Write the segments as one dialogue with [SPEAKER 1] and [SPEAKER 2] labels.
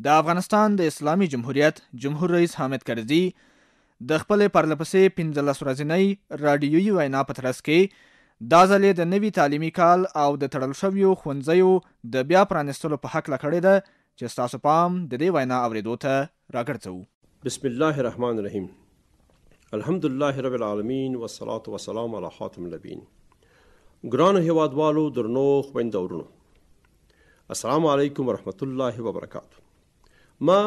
[SPEAKER 1] د افغانستان د اسلامي جمهوریت جمهور رئیس حامد کرزي د خپل پرلپسې 15 ورځنۍ رادیویي وینا په ترڅ کې دا ځلې د نوي تعلیمي کال او د تړل شویو ښوونځیو د بیا پرانیستلو په هکله کړې ده چې ستاسو پام د دې وینا اورېدو ته راګرځوو.
[SPEAKER 2] بسم الله الرحمن الرحیم. الحمد لله رب العالمین والصلاة والسلام علی خاتم النبیین. ګرانو هیوادوالو، درنو خویندو ورونو، السلام علیکم ورحمت الله وبرکاتو. ما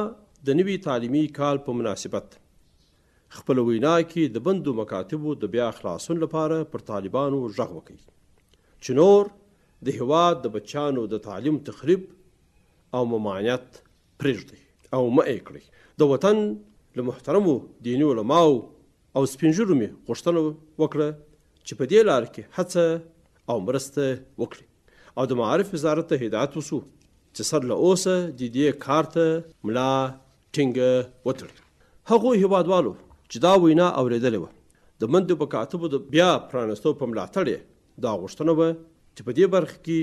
[SPEAKER 2] د نوي تعلیمي کال په مناسبت خپل وینا کې د بندو مکاتبو د بیا خلاصون لپاره پر طالبانو غږ وکړ چې نور د هیواد د بچانو د تعلیم تخریب او ممانعت پرېږدي او مه یې کړئ. د وطن له محترمو دیني علماو او سپینږیرو مې غوښتنه وکړه چې په دې لار کې هڅه او مرسته وکړي او د معارف وزارت ته هدایت وشو چې سر له اوسه د دې کار ته ملا ټینګه وتړي. هغو هیوادوالو چې دا وینا اورېدلې وه د مندو مکاتبو د بیا پرانستو په ملاتړ یې دا غوښتنه وه چې په دې برخه کې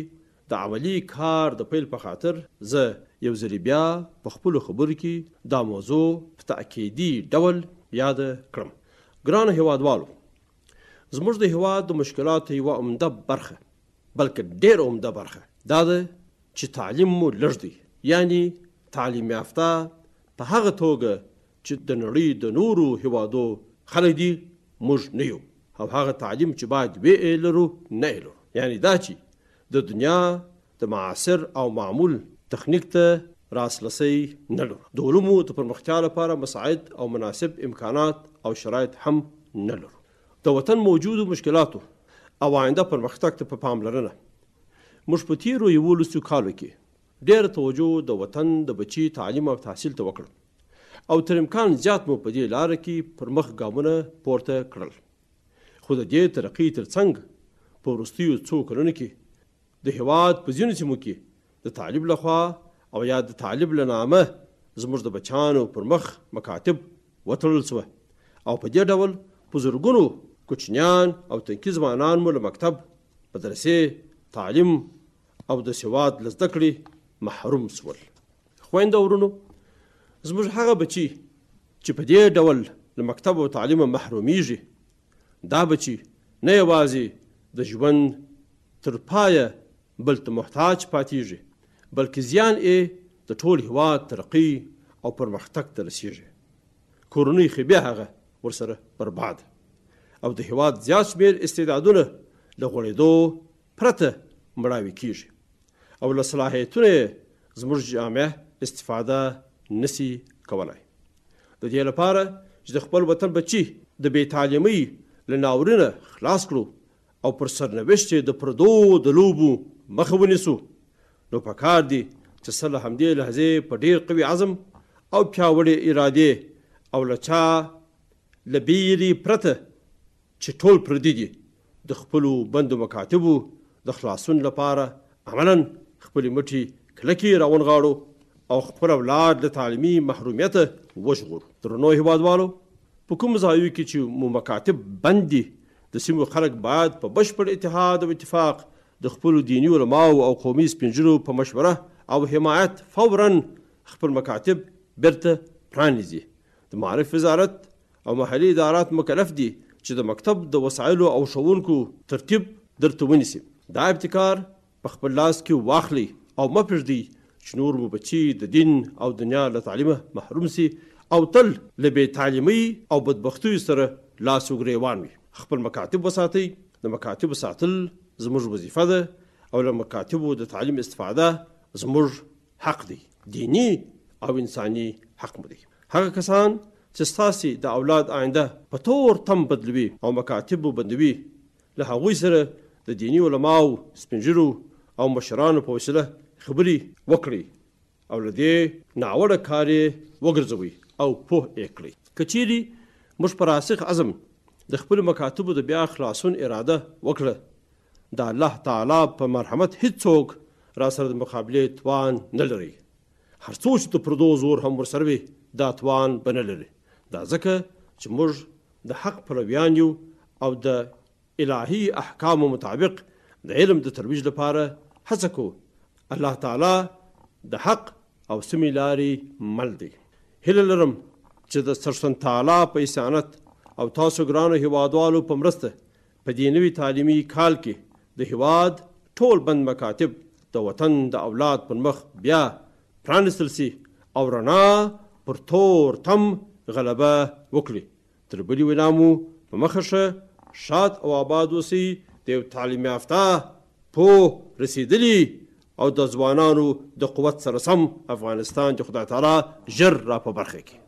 [SPEAKER 2] د عملي کار د پیل په خاطر زه یو ځلې بیا په خپلو خبرو کې دا موضوع په تأکیدي ډول یاد کړم. ګرانو هیوادوالو، زموږ د هیواد د مشکلاتو یوه عمده برخه، بلکې ډېر عمده برخه دا ده چې تعلیم مو لږ دی، یعنی تعلیم یافته په هغه توګه چې د نړۍ د نورو هیوادو خلک دي موږ نه یو، او هغه تعلیم چې باید ویې لرو نه یې لرو، یعنی دا چې د دنیا د معاصر او معمول تخنیک ته راسلسی نه لرو، د علومو د پرمختیا لپاره مساعد او مناسب امکانات او شرایط هم نه لرو. د وطن موجودو مشکلاتو او آینده پرمختګ ته په پاملرنه موږ په تیرو 11 کالو کې ډېره توجه د وطن د بچي تعلیم او تحصیل ته وکړه او تر امکان زیات مو په دې لاره کې پر مخ ګامونه پورته کړل. خو د دې ترقۍ تر څنګ په وروستیو څو کلونو کې د هیواد په ځینو سیمو کې د طالب لخوا او یا د طالب له نامه زموږ د بچیانو پر مخ مکاتب وتړل شوه او په دې ډول په زرګونو کوچنیان او تنکي ځوانان مو له مکتب، مدرسې، تعلیم او د سواد له زده کړې محروم شول. خویندو ورونو، زموږ هغه بچي چې په دې ډول له مکتب او تعلیم محرومیږي، دا بچي نه یوازې د ژوند تر پایه بل ته محتاج پاتېږي، بلکې زیان یې د ټول هیواد ترقۍ او پرمختګ ته رسېږي. کورنۍ خو بیا هغه ورسره برباد او د هیواد زیات شمېر استعدادونه له غوړېدو پرته مړاوي کېږي او له صلاحیتونو یې زموږ جامعه استفاده نسی کولای. د دې لپاره چې د خپل وطن بچي د بې تعلیمۍ له ناورینه خلاص کړو او پر سرنوشت یې د پردو د لوبو مخه ونیسو، نو پکار دي چې سره همدې لحظې په ډېر قوي عزم او پیاوړې ارادې او له چا له بیرې پرته چې ټول پردي دي د خپلو بندو مکاتبو د خلاصون لپاره عملاً خپلې مټې کلکې راونغاړو او خپل اولاد له تعلیمي محرومیته وژغورو. درنو هیوادوالو، په کوم ځایو کې چې مو مکاتب بند دي، د سیمو خلک باید په بشپړ اتحاد او اتفاق د خپلو دیني علماو او قومي سپینږیرو په مشوره او حمایت فوراً خپل مکاتب بیرته پرانیزي. د معارف وزارت او محلي ادارات مکلف دي چې د مکتب د وسایلو او ښوونکو ترتیب درته ونیسي. دا ابتکار په خپل لاس کې واخلي او مه پرېږدئ چې نور مو بچي د دین او دنیا له تعلیمه محروم سي او تل له بې تعلیمۍ او بدبختیو سره لاس وګریوان وي. خپل مکاتب وساتئ. د مکاتبو ساتل زموږ وظیفه ده او له مکاتبو د تعلیم استفاده زموږ حق دی، دینی او انساني حق مو دی. هغه کسان چې ستاسې د اولاد آینده په تور تم بدلوي او مکاتبو بندوي، له هغوی سره د دیني علماو، سپینږیرو او مشرانو په وسیله خبرې وکړئ او له دې ناوړه کار یې وګرځوئ او پوه یې کړئ. که چیرې موږ په راسخ عزم د خپلو مکاتبو د بیا خلاصون اراده وکړه، د الله تعالی په مرحمت هیڅوک را سره د مقابلې توان نه لري. هر څو چې د پردو زور هم ورسره وي، دا توان به نه لري. دا ځکه چې موږ د حق پلویان یو او د الهي احکامو مطابق د علم د ترویج لپاره هڅه کوو. الله تعالی د حق او سمې لارې مل دی. هیله لرم چې د سرسن تعالی په احسانت او تاسو ګرانو هیوادوالو په مرسته په دې نوي تعلیمي کال کې د هیواد ټول بند مکاتب د وطن د اولاد پر مخ بیا پرانستل سي او رڼا پر تور تم غلبه وکړي. تر بلې وینا مو په مخه شه، شاد او آباد اوسئ، د یو تعلیم یافته پوه رسېدلي او د ځوانانو د قوت سره سم افغانستان چې خدای تعالی ژر را په برخه کړي.